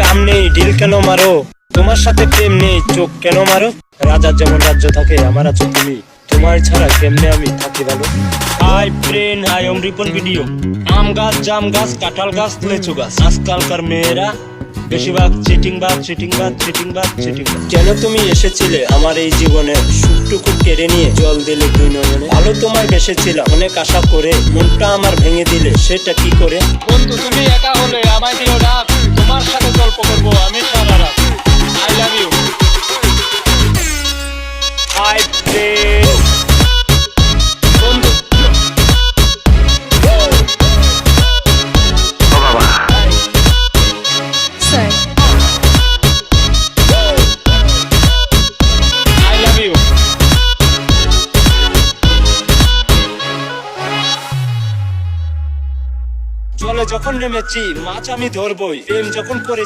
আম নেই ঢিল কেন মারো, তোমার সাথে প্রেম নেই চোখ কেন মারো। রাজার যেমন রাজ্য থাকে আমার আছো তুমি, তোমার ছাড়া কেমনে আমি থাকি ভালো। হাই ফ্রেন্ড, হাই ওম রিপন ভিডিও। আম গাছ, জাম গাছ, কাঁঠাল গাছ, লিচু গাছ। আজকালকার মেয়েরা বেশিরভাগ চিটিংবাজ। কেন তুমি এসেছিলে আমার এই জীবনে, সুখটুকু কেড়ে নিয়ে জল দিলে দুই নয়নে। ভালো তোমায় বেসেছিলাম অনেক আশা করে, মনটা আমার ভেঙে দিলে সেটা কি করে। বন্ধু তুমি একা হলে আমায় দিও ডাক, তোমার সাথে গল্প করবো আমি সারা রাত। I love you. Hi friend, বন্ধু Sir. I love you. জলে যখন নেমেছি মাছ আমি ধরবই, প্রেম যখন করেছি